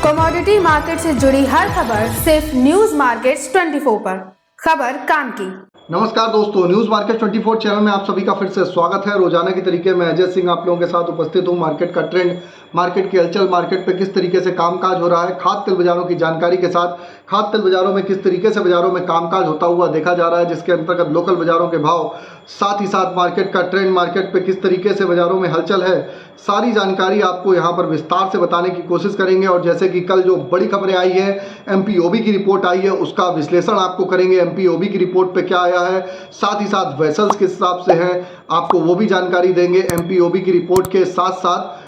Commodity market से जुड़ी हर खबर सिर्फ न्यूज मार्केट्स 24 पर। खबर काम की। नमस्कार दोस्तों, न्यूज मार्केट 24 चैनल में आप सभी का फिर से स्वागत है। रोजाना की तरीके में अजय सिंह आप लोगों के साथ उपस्थित हूं। मार्केट का ट्रेंड, मार्केट की हलचल, मार्केट पे किस तरीके से कामकाज हो रहा है, खाद्य तेल बाजारों की जानकारी के साथ खाद्य तेल बाजारों में किस तरीके से बाजारों में कामकाज होता हुआ देखा जा रहा है, जिसके अंतर्गत लोकल बाजारों के भाव, साथ ही साथ मार्केट का ट्रेंड, मार्केट पे किस तरीके से बाजारों में हलचल है, सारी जानकारी आपको यहाँ पर विस्तार से बताने की कोशिश करेंगे। और जैसे कि कल जो बड़ी खबरें आई है, एमपीओबी की रिपोर्ट आई है, उसका विश्लेषण आपको करेंगे। एमपीओबी की रिपोर्ट पे क्या आया है, साथ ही साथ वेसल्स किस हिसाब से हैं, आपको वो भी जानकारी देंगे। एमपीओबी की रिपोर्ट के साथ साथ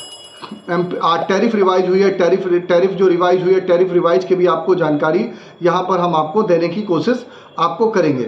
टैरिफ रिवाइज हुई है, टैरिफ जो रिवाइज हुई है, टैरिफ रिवाइज की भी आपको जानकारी यहाँ पर हम आपको देने की कोशिश आपको करेंगे।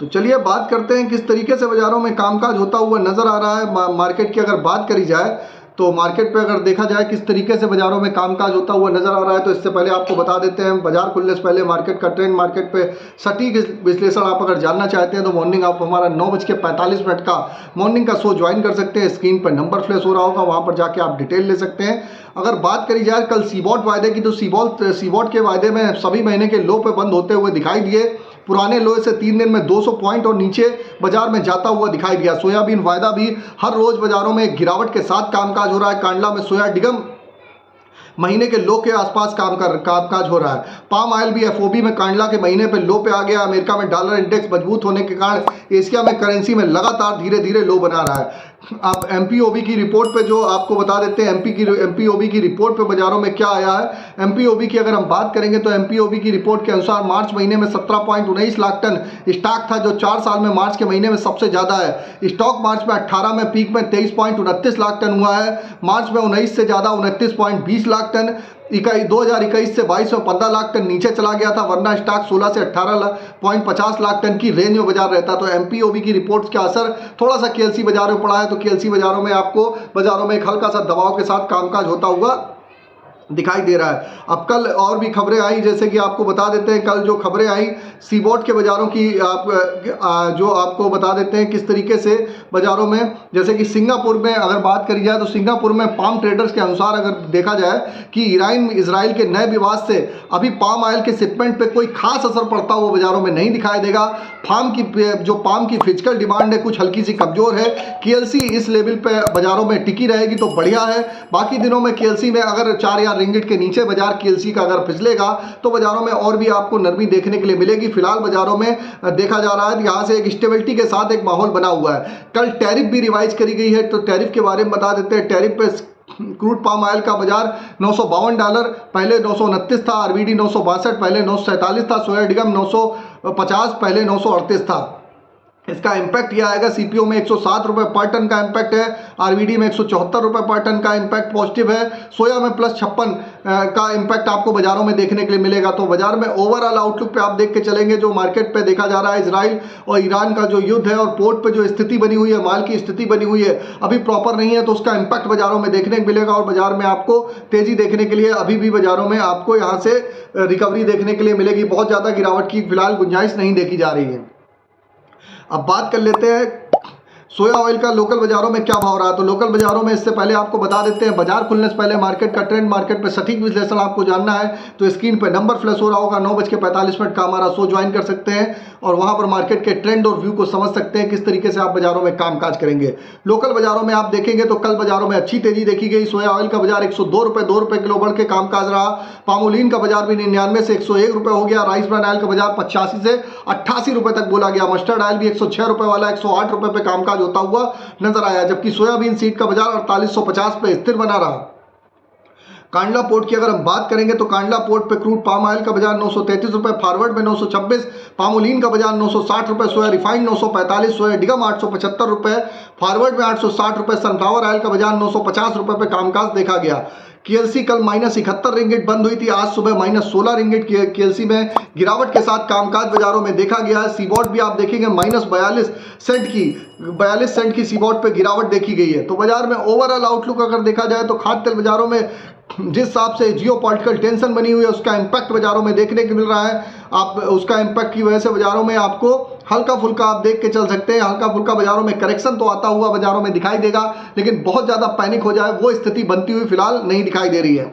तो चलिए बात करते हैं किस तरीके से बाजारों में कामकाज होता हुआ नजर आ रहा है। मार्केट की अगर बात करी जाए तो मार्केट पे अगर देखा जाए किस तरीके से बाजारों में कामकाज होता हुआ नजर आ रहा है, तो इससे पहले आपको बता देते हैं बाजार खुलने से पहले मार्केट का ट्रेंड, मार्केट पे सटीक विश्लेषण आप अगर जानना चाहते हैं तो मॉर्निंग आप हमारा 9:45 का मॉर्निंग का शो ज्वाइन कर सकते हैं। स्क्रीन पर नंबर फ्लैश हो रहा होगा, वहां पर जाके आप डिटेल ले सकते हैं। अगर बात करी जाए कल सीबॉट वायदे की, तो सीबॉट के वायदे में सभी महीने के लो पे बंद होते हुए दिखाई दिए। पुराने लो से 3 दिन में 200 पॉइंट और नीचे बाजार में जाता हुआ दिखाई दिया। सोयाबीन वायदा भी हर रोज बाजारों में गिरावट के साथ कामकाज हो रहा है। कांडला में सोया डिगम महीने के लो के आसपास कामकाज हो रहा है। पाम ऑयल भी एफओबी में कांडला के महीने पे लो पे आ गया। अमेरिका में डॉलर इंडेक्स मजबूत होने के कारण एशिया में करेंसी में लगातार धीरे धीरे लो बना रहा है। आप एमपीओबी की रिपोर्ट पे जो आपको बता देते हैं, एमपीओबी की रिपोर्ट पे बाजारों में क्या आया है। एमपीओबी की अगर हम बात करेंगे तो एमपीओबी की रिपोर्ट के अनुसार मार्च महीने में 17.19 लाख टन स्टॉक था, जो 4 साल में मार्च के महीने में सबसे ज्यादा है। स्टॉक मार्च में 18 में पीक में 23.29 लाख टन हुआ है। मार्च में 19 से ज्यादा 29.20 लाख टन। 2021 से 22 में 15 लाख टन नीचे चला गया था, वरना स्टॉक 16 से 18.50 लाख टन की रेंज में बाजार रहता। तो एमपीओबी की रिपोर्ट का असर थोड़ा सा केएलसी बाजार में पड़ा है। तो केएलसी बाजारों में आपको बाजारों में एक हल्का सा दबाव के साथ कामकाज होता हुआ दिखाई दे रहा है। अब कल और भी खबरें आई, जैसे कि आपको बता देते हैं कल जो खबरें आई सीबॉट के बाजारों की, जो आपको बता देते हैं किस तरीके से बाजारों में, जैसे कि सिंगापुर में अगर बात करी जाए तो सिंगापुर में पाम ट्रेडर्स के अनुसार अगर देखा जाए कि ईरान इजराइल के नए विवाद से अभी पाम ऑयल के शिपमेंट पे कोई खास असर पड़ता हुआ बाजारों में नहीं दिखाई देगा। पाम की फिजिकल डिमांड है कुछ हल्की सी कमजोर है। केएलसी इस लेवल पे बाजारों में टिकी रहेगी तो बढ़िया है। बाकी दिनों में केएलसी में अगर 4 या रिंगिट के नीचे बाजार केएलसी का अगर फिसलेगा तो बाजारों में और भी आपको नरमी देखने के लिए मिलेगी। फिलहाल बाजारों में देखा जा रहा है यहां से एक स्टेबिलिटी के साथ एक माहौल बना हुआ है। कल टैरिफ भी रिवाइज करी गई है, तो टैरिफ के बारे में बता देते हैं। टैरिफ पे क्रूड पाम ऑयल का बाजार $952 पहले 929 था, आरबीडी 962 पहले 947 था, सोया डिगम 950 पहले 938 था। इसका इंपैक्ट यह आएगा, सीपीओ में 107 रुपए पर टन का इंपैक्ट है, आरबीडी में 174 रुपए पर टन का इंपैक्ट पॉजिटिव है, सोया में +56 का इंपैक्ट आपको बाजारों में देखने के लिए मिलेगा। तो बाजार में ओवरऑल आउटलुक पे आप देख के चलेंगे, जो मार्केट पे देखा जा रहा है इजराइल और ईरान का जो युद्ध है और पोर्ट पे जो स्थिति बनी हुई है, माल की स्थिति बनी हुई है, अभी प्रॉपर नहीं है, तो उसका इंपैक्ट बाजारों में देखने को मिलेगा। और बाजार में आपको तेजी देखने के लिए अभी भी बाजारों में आपको यहाँ से रिकवरी देखने के लिए मिलेगी। बहुत ज्यादा गिरावट की फिलहाल गुंजाइश नहीं देखी जा रही है। अब बात कर लेते हैं सोया ऑयल का लोकल बाजारों में क्या भाव रहा। तो लोकल बाजारों में इससे पहले आपको बता देते हैं बाजार खुलने से पहले मार्केट का ट्रेंड, मार्केट पे सटीक विश्लेषण आपको जानना है तो स्क्रीन पे नंबर फ्लैश हो रहा होगा। 9:45 का हमारा शो ज्वाइन कर सकते हैं और वहां पर मार्केट के ट्रेंड और व्यू को समझ सकते हैं किस तरीके से आप बाजारों में कामकाज करेंगे। लोकल बाजारों में आप देखेंगे तो कल बाजारों में अच्छी तेजी देखी गई। सोया ऑयल का बाजार 102 रुपए किलो बढ़ के कामकाज रहा। पामोलिन का बाजार भी 99 से 101 रुपए हो गया। राइस ब्रांड ऑयल का बाजार 85 से 88 रुपए तक बोला गया। मस्टर्ड ऑयल भी 106 रुपए वाला 108 रुपए पे कामकाज होता हुआ नजर आया, जबकि सोयाबीन सीड का बाजार 4850 पे स्थिर बना रहा। कांडला पोर्ट की अगर हम बात करेंगे तो कांडला पोर्ट पे क्रूड पाम ऑयल का बाजार 933 रुपए, फॉरवर्ड में 926, पामोलिन का बाजार 960 रुपए, सोया रिफाइंड 945, सोया डिगम 875 रुपए, फॉरवर्ड में 860 रुपए, सनफ्लावर ऑयल का बाजार 950 रुपए पे कामकाज देखा गया। केएलसी कल -71 रिंगिट बंद हुई थी, आज सुबह -16 रिंगिट केएलसी में गिरावट के साथ कामकाज बाजारों में देखा गया है। सीबॉट भी आप देखेंगे -42 सेंट की सीबॉट पे गिरावट देखी गई है। तो बाजार में ओवरऑल आउटलुक अगर देखा जाए तो खाद्य तेल बाजारों में जिस हिसाब से जियोपॉलिटिकल टेंशन बनी हुई है उसका इंपैक्ट बाजारों में देखने को मिल रहा है। आप उसका इंपैक्ट की वजह से बाजारों में आपको हल्का फुल्का आप देख के चल सकते हैं। हल्का फुल्का बाजारों में करेक्शन तो आता हुआ बाजारों में दिखाई देगा, लेकिन बहुत ज़्यादा पैनिक हो जाए वो स्थिति बनती हुई फिलहाल नहीं दिखाई दे रही है।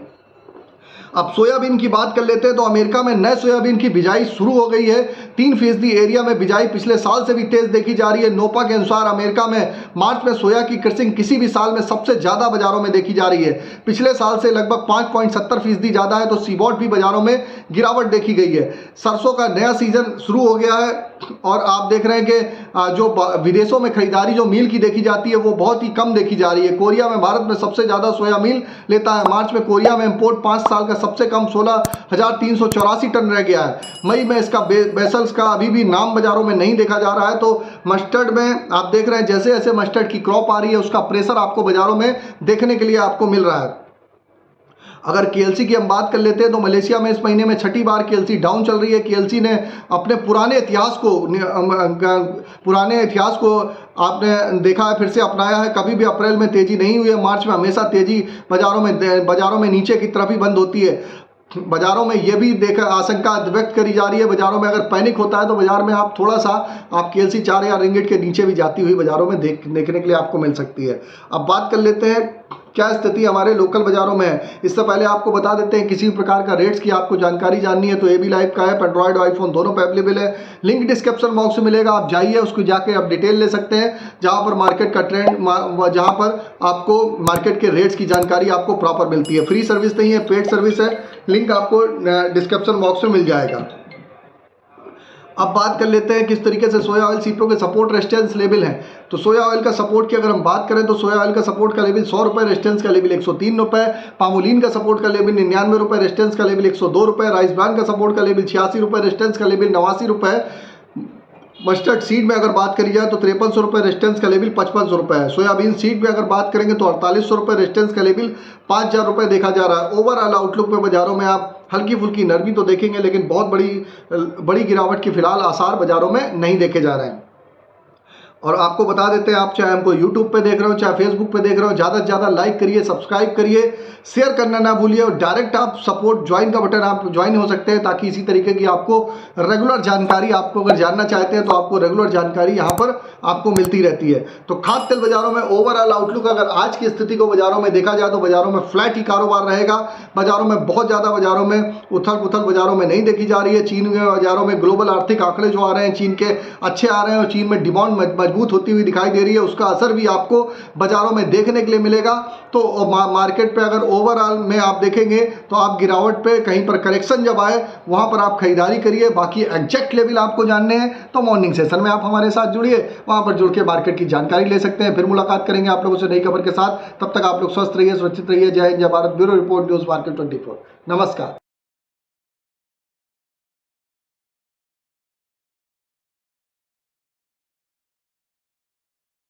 अब सोयाबीन की बात कर लेते हैं तो अमेरिका में नए सोयाबीन की बिजाई शुरू हो गई है। 3% एरिया में बिजाई पिछले साल से भी तेज देखी जा रही है। नोपा के अनुसार अमेरिका में मार्च में सोया की क्रशिंग किसी भी साल में सबसे ज्यादा बाजारों में देखी जा रही है। पिछले साल से लगभग 5.70% ज्यादा है। तो सीबॉट भी बाजारों में गिरावट देखी गई है। सरसों का नया सीजन शुरू हो गया है और आप देख रहे हैं कि जो विदेशों में खरीदारी जो मील की देखी जाती है वो बहुत ही कम देखी जा रही है। कोरिया में भारत में सबसे ज्यादा सोया मील लेता है। मार्च में कोरिया में इंपोर्ट 5 साल का सबसे कम 16,384 टन रह गया है। मई में इसका बेसल्स का अभी भी नाम बाजारों में नहीं देखा जा रहा है। तो मस्टर्ड में आप देख रहे हैं जैसे जैसे मस्टर्ड की क्रॉप आ रही है उसका प्रेशर आपको बाजारों में देखने के लिए आपको मिल रहा है। अगर केएलसी की हम बात कर लेते हैं तो मलेशिया में इस महीने में छठी बार केएलसी डाउन चल रही है। केएलसी ने अपने पुराने इतिहास को आपने देखा है फिर से अपनाया है। कभी भी अप्रैल में तेजी नहीं हुई है। मार्च में हमेशा तेजी बाजारों में नीचे की तरफ ही बंद होती है। बाजारों में यह भी आशंका व्यक्त करी जा रही है बाजारों में अगर पैनिक होता है तो बाजार में आप थोड़ा सा आप केएलसी 4,000 रिंगिट के नीचे भी जाती हुई बाजारों में देखने के लिए आपको मिल सकती है। अब बात कर लेते हैं क्या स्थिति हमारे लोकल बाजारों में है। इससे पहले आपको बता देते हैं किसी भी प्रकार का रेट्स की आपको जानकारी जाननी है तो एबी लाइव का ऐप एंड्रॉइड और आईफोन दोनों पे अवेलेबल है। लिंक डिस्क्रिप्शन बॉक्स में मिलेगा, आप जाइए उसको जाके आप डिटेल ले सकते हैं जहां पर मार्केट का ट्रेंड जहां पर आपको मार्केट के रेट्स की जानकारी आपको प्रॉपर मिलती है। फ्री सर्विस नहीं है, पेड सर्विस है। लिंक आपको डिस्क्रिप्शन बॉक्स में मिल जाएगा। अब बात कर लेते हैं किस तरीके से सोया ऑयल सीपीओ के सपोर्ट रेजिस्टेंस लेवल है। तो सोया ऑयल का सपोर्ट की अगर हम बात करें तो सोया ऑयल का सपोर्ट का लेवल 100 रुपये, रेजिस्टेंस का लेवल 103 रुपये। पामोलिन का सपोर्ट का लेवल 99 रुपये, रेजिस्टेंस का लेवल 102 रुपये। राइस ब्रांड का सपोर्ट का लेवल 86 रुपये, रेजिस्टेंस का लेवल 89 रुपये। मस्टर्ड सीड में अगर बात करी जाए तो 5300 रुपये, रेजिस्टेंस का लेवल 5500 रुपये है। सोयाबीन सीड में अगर बात करेंगे तो 4800 रुपये, रेजिस्टेंस का लेवल 5000 रुपये देखा जा रहा है। ओवरऑल आउटलुक में बाजारों में आप हल्की फुल्की नरमी तो देखेंगे लेकिन बहुत बड़ी गिरावट की फिलहाल आसार बाजारों में नहीं देखे जा रहे हैं। और आपको बता देते हैं आप चाहे हमको यूट्यूब पे देख रहे हो चाहे फेसबुक पे देख रहे हो ज़्यादा से ज़्यादा लाइक करिए, सब्सक्राइब करिए, शेयर करना ना भूलिए और डायरेक्ट आप सपोर्ट ज्वाइन का बटन आप ज्वाइन हो सकते हैं ताकि इसी तरीके की आपको रेगुलर जानकारी आपको अगर जानना चाहते हैं तो आपको रेगुलर जानकारी यहाँ पर आपको मिलती रहती है। तो खाद्य तेल बाजारों में ओवरऑल आउटलुक अगर आज की स्थिति को बाजारों में देखा जाए तो बाजारों में फ्लैट ही कारोबार रहेगा। बाजारों में बहुत ज़्यादा बाजारों में उथल पुथल बाजारों में नहीं देखी जा रही है। चीन के बाजारों में ग्लोबल आर्थिक आंकड़े जो आ रहे हैं चीन के अच्छे आ रहे हैं और चीन में डिमांड मजबूत होती हुई दिखाई दे रही है। उसका असर भी आपको बाजारों में देखने के लिए मिलेगा। तो मार्केट पे अगर ओवरऑल में आप देखेंगे तो आप गिरावट पे कहीं पर करेक्शन जब आए वहां पर आप खरीदारी करिए। बाकी एग्जैक्ट लेवल आपको जानने हैं तो मॉर्निंग सेशन में आप हमारे साथ जुड़िए, वहां पर जुड़ के मार्केट की जानकारी ले सकते हैं। फिर मुलाकात करेंगे आप लोगों से नई खबर के साथ। तब तक आप लोग स्वस्थ रहिए, सुरक्षित रहिए। जय हिंद, जय Bharat. Bureau report news market 24। नमस्कार।